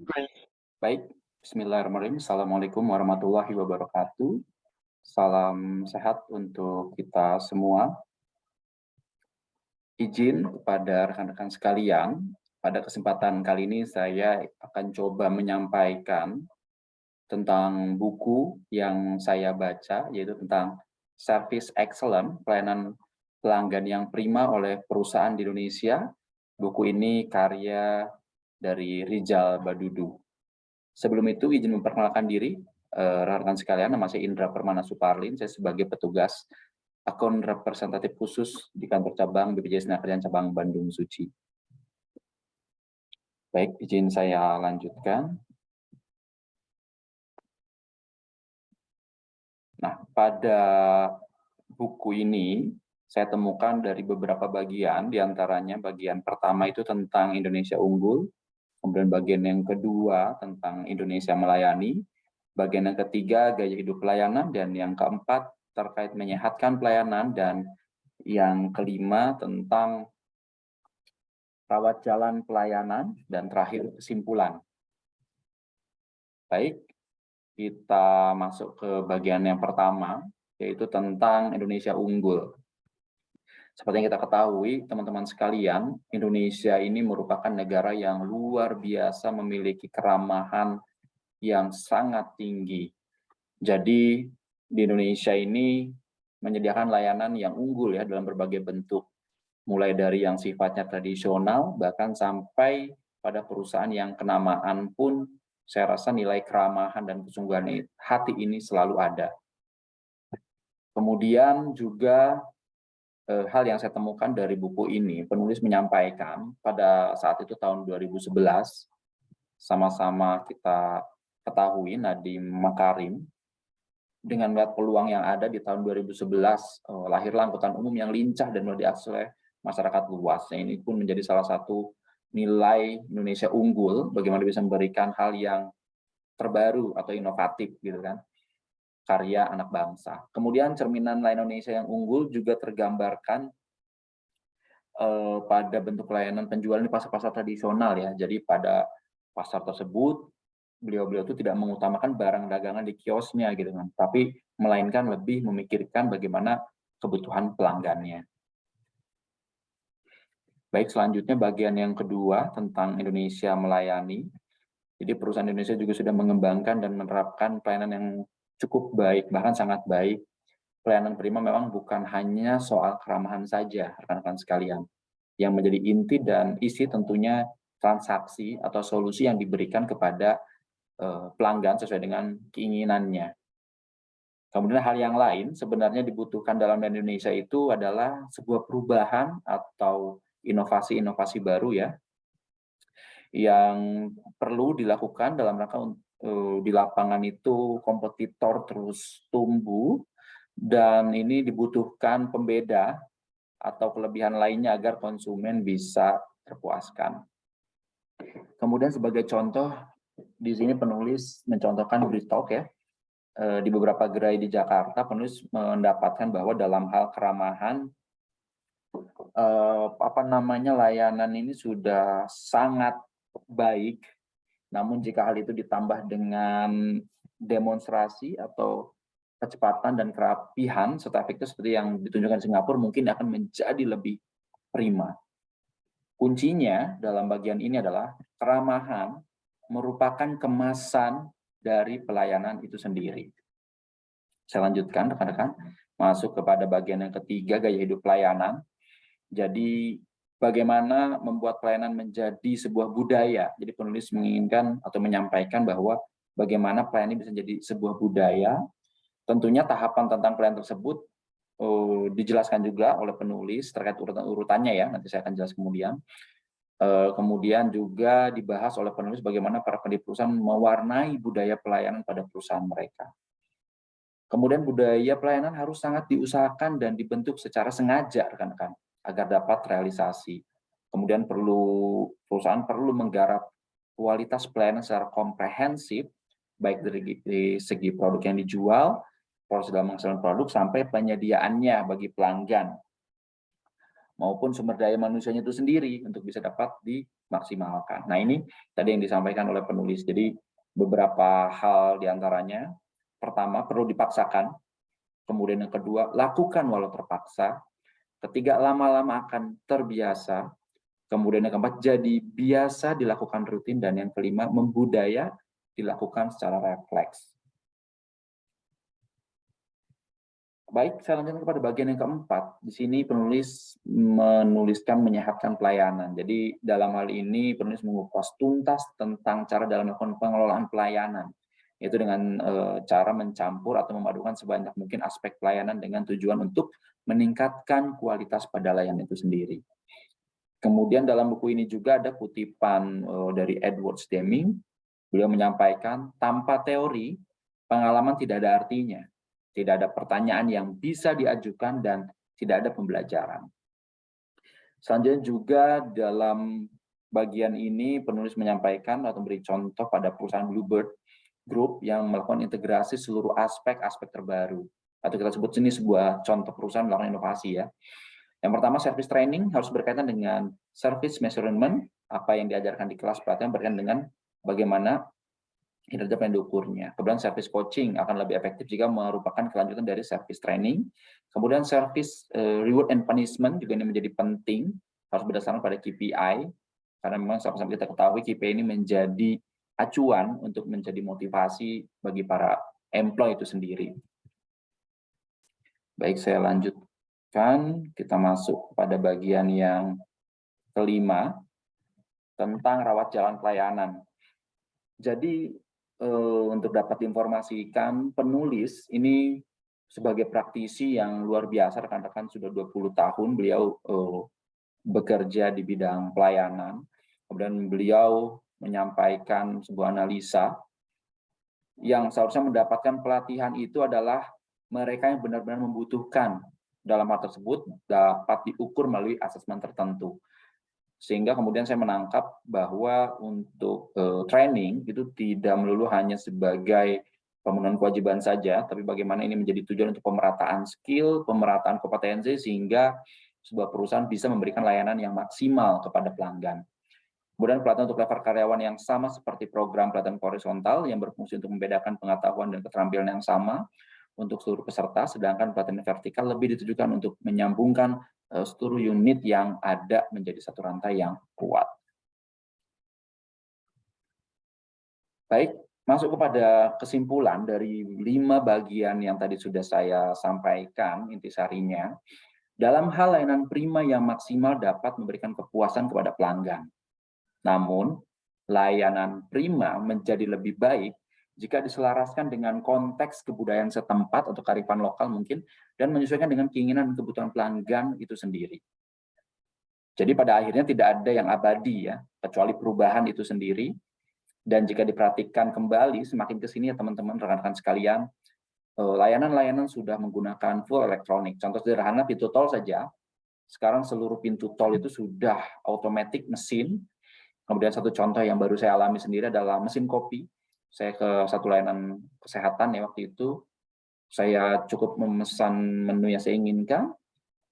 Baik, bismillahirrahmanirrahim. Assalamualaikum warahmatullahi wabarakatuh. Salam sehat untuk kita semua. Izin kepada rekan-rekan sekalian, pada kesempatan kali ini saya akan coba menyampaikan tentang buku yang saya baca, yaitu tentang Service Excellent, pelayanan pelanggan yang prima oleh perusahaan di Indonesia. Buku ini karya dari Rijal Badudu. Sebelum itu izin memperkenalkan diri, rekan-rekan sekalian, nama saya Indra Permana Suparlin, saya sebagai petugas akun representatif khusus di kantor cabang BPJS Tenaga Cabang Bandung Suci. Baik, izin saya lanjutkan. Nah, pada buku ini saya temukan dari beberapa bagian, diantaranya bagian pertama itu tentang Indonesia Unggul, kemudian bagian yang kedua tentang Indonesia Melayani, bagian yang ketiga gaya hidup pelayanan, dan yang keempat terkait menyehatkan pelayanan, dan yang kelima tentang rawat jalan pelayanan, dan terakhir kesimpulan. Baik, kita masuk ke bagian yang pertama, yaitu tentang Indonesia Unggul. Seperti yang kita ketahui, teman-teman sekalian, Indonesia ini merupakan negara yang luar biasa memiliki keramahan yang sangat tinggi. Jadi di Indonesia ini menyediakan layanan yang unggul ya dalam berbagai bentuk, mulai dari yang sifatnya tradisional bahkan sampai pada perusahaan yang kenamaan pun saya rasa nilai keramahan dan kesungguhan hati ini selalu ada. Kemudian juga hal yang saya temukan dari buku ini, penulis menyampaikan pada saat itu tahun 2011, sama-sama kita ketahui Nadiem Makarim, dengan melihat peluang yang ada di tahun 2011, lahirlah angkutan umum yang lincah dan mudah diakses oleh masyarakat luas. Nah, ini pun menjadi salah satu nilai Indonesia unggul, bagaimana bisa memberikan hal yang terbaru atau inovatif gitu kan, karya anak bangsa. Kemudian cerminan lain Indonesia yang unggul juga tergambarkan pada bentuk pelayanan penjualan di pasar-pasar tradisional ya. Jadi pada pasar tersebut beliau-beliau itu tidak mengutamakan barang dagangan di kiosnya gitu kan, tapi melainkan lebih memikirkan bagaimana kebutuhan pelanggannya. Baik, selanjutnya bagian yang kedua tentang Indonesia Melayani. Jadi perusahaan Indonesia juga sudah mengembangkan dan menerapkan pelayanan yang cukup baik, bahkan sangat baik. Pelayanan prima memang bukan hanya soal keramahan saja, rekan-rekan sekalian. Yang menjadi inti dan isi tentunya transaksi atau solusi yang diberikan kepada pelanggan sesuai dengan keinginannya. Kemudian hal yang lain sebenarnya dibutuhkan dalam Indonesia itu adalah sebuah perubahan atau inovasi-inovasi baru ya, yang perlu dilakukan dalam rangka di lapangan itu kompetitor terus tumbuh, dan ini dibutuhkan pembeda atau kelebihan lainnya agar konsumen bisa terpuaskan. Kemudian sebagai contoh, di sini penulis mencontohkan Bristock ya, di beberapa gerai di Jakarta, penulis mendapatkan bahwa dalam hal keramahan, layanan ini sudah sangat baik. Namun jika hal itu ditambah dengan demonstrasi atau kecepatan dan kerapihan serta efektif seperti yang ditunjukkan Singapura, mungkin akan menjadi lebih prima. Kuncinya dalam bagian ini adalah keramahan merupakan kemasan dari pelayanan itu sendiri. Saya lanjutkan rekan-rekan, masuk kepada bagian yang ketiga, gaya hidup pelayanan. Jadi bagaimana membuat pelayanan menjadi sebuah budaya. Jadi penulis menginginkan atau menyampaikan bahwa bagaimana pelayanan bisa jadi sebuah budaya. Tentunya tahapan tentang pelayanan tersebut dijelaskan juga oleh penulis terkait urutan-urutannya ya, nanti saya akan jelas kemudian. Kemudian juga dibahas oleh penulis bagaimana para pendiri perusahaan mewarnai budaya pelayanan pada perusahaan mereka. Kemudian budaya pelayanan harus sangat diusahakan dan dibentuk secara sengaja rekan-rekan agar dapat realisasi. Kemudian perusahaan perlu menggarap kualitas pelayanan secara komprehensif, baik dari segi produk yang dijual, proses dalam menghasilkan produk, sampai penyediaannya bagi pelanggan. maupun sumber daya manusianya itu sendiri untuk bisa dapat dimaksimalkan. Nah, ini tadi yang disampaikan oleh penulis. Jadi beberapa hal diantaranya, pertama perlu dipaksakan, kemudian yang kedua lakukan walau terpaksa, ketiga lama-lama akan terbiasa, kemudian yang keempat jadi biasa dilakukan rutin, dan yang kelima membudaya dilakukan secara refleks. Baik, saya lanjutkan kepada bagian yang keempat. Di sini penulis menuliskan menyehatkan pelayanan. Jadi dalam hal ini penulis mengupas tuntas tentang cara dalam melakukan pengelolaan pelayanan, yaitu dengan cara mencampur atau memadukan sebanyak mungkin aspek pelayanan dengan tujuan untuk meningkatkan kualitas pada layanan itu sendiri. Kemudian dalam buku ini juga ada kutipan dari Edward Deming. Beliau menyampaikan, tanpa teori, pengalaman tidak ada artinya. Tidak ada pertanyaan yang bisa diajukan dan tidak ada pembelajaran. Selanjutnya juga dalam bagian ini penulis menyampaikan atau memberi contoh pada perusahaan Bluebird Group yang melakukan integrasi seluruh aspek-aspek terbaru. Atau kita sebut ini sebuah contoh perusahaan melakukan inovasi ya. Yang pertama, service training harus berkaitan dengan service measurement, apa yang diajarkan di kelas pelatihan berkaitan dengan bagaimana kinerja pengen diukurnya. Kemudian service coaching akan lebih efektif jika merupakan kelanjutan dari service training. Kemudian service reward and punishment juga ini menjadi penting, harus berdasarkan pada KPI, karena memang sama-sama kita ketahui KPI ini menjadi acuan untuk menjadi motivasi bagi para employee itu sendiri. Baik, saya lanjutkan, kita masuk pada bagian yang kelima, tentang rawat jalan pelayanan. Jadi untuk dapat diinformasikan, penulis ini sebagai praktisi yang luar biasa, rekan-rekan sudah 20 tahun beliau bekerja di bidang pelayanan. Kemudian beliau menyampaikan sebuah analisa yang seharusnya mendapatkan pelatihan itu adalah mereka yang benar-benar membutuhkan. Dalam hal tersebut dapat diukur melalui asesmen tertentu. Sehingga kemudian saya menangkap bahwa untuk training itu tidak melulu hanya sebagai pemenuhan kewajiban saja, tapi bagaimana ini menjadi tujuan untuk pemerataan skill, pemerataan kompetensi, sehingga sebuah perusahaan bisa memberikan layanan yang maksimal kepada pelanggan. Kemudian pelatihan untuk level karyawan yang sama seperti program pelatihan horizontal yang berfungsi untuk membedakan pengetahuan dan keterampilan yang sama untuk seluruh peserta, sedangkan pelatihan vertikal lebih ditujukan untuk menyambungkan seluruh unit yang ada menjadi satu rantai yang kuat. Baik, masuk kepada kesimpulan dari 5 bagian yang tadi sudah saya sampaikan intisarinya. Dalam hal layanan prima yang maksimal dapat memberikan kepuasan kepada pelanggan. Namun, layanan prima menjadi lebih baik jika diselaraskan dengan konteks kebudayaan setempat atau kearifan lokal mungkin, dan menyesuaikan dengan keinginan dan kebutuhan pelanggan itu sendiri. Jadi pada akhirnya tidak ada yang abadi ya, kecuali perubahan itu sendiri. Dan jika diperhatikan kembali, semakin ke sini ya teman-teman, rekan-rekan sekalian, layanan-layanan sudah menggunakan full elektronik. Contoh sederhana, pintu tol saja. Sekarang seluruh pintu tol itu sudah otomatis mesin. Kemudian satu contoh yang baru saya alami sendiri adalah mesin kopi. Saya ke satu layanan kesehatan ya waktu itu, saya cukup memesan menu yang saya inginkan,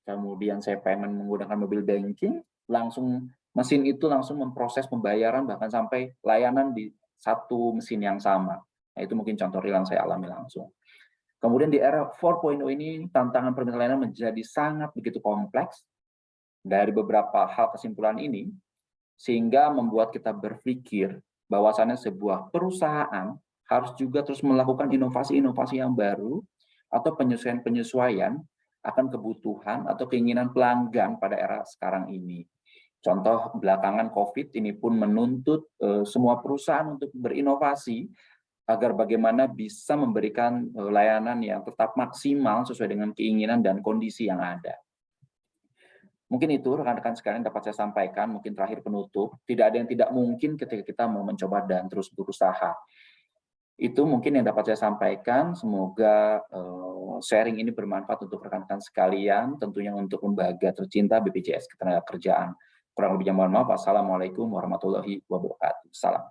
kemudian saya pengen menggunakan mobil banking, langsung mesin itu langsung memproses pembayaran bahkan sampai layanan di satu mesin yang sama. Nah, itu mungkin contoh real yang saya alami langsung. Kemudian di era 4.0 ini tantangan permintaan layanan menjadi sangat begitu kompleks. Dari beberapa hal kesimpulan ini, sehingga membuat kita berpikir bahwasannya sebuah perusahaan harus juga terus melakukan inovasi-inovasi yang baru atau penyesuaian-penyesuaian akan kebutuhan atau keinginan pelanggan pada era sekarang ini. Contoh belakangan COVID ini pun menuntut semua perusahaan untuk berinovasi agar bagaimana bisa memberikan layanan yang tetap maksimal sesuai dengan keinginan dan kondisi yang ada. Mungkin itu rekan-rekan sekalian dapat saya sampaikan, mungkin terakhir penutup, tidak ada yang tidak mungkin ketika kita mau mencoba dan terus berusaha. Itu mungkin yang dapat saya sampaikan, semoga sharing ini bermanfaat untuk rekan-rekan sekalian, tentunya untuk lembaga tercinta BPJS Ketenagakerjaan. Kurang lebihnya mohon maaf, wassalamualaikum warahmatullahi wabarakatuh. Salam.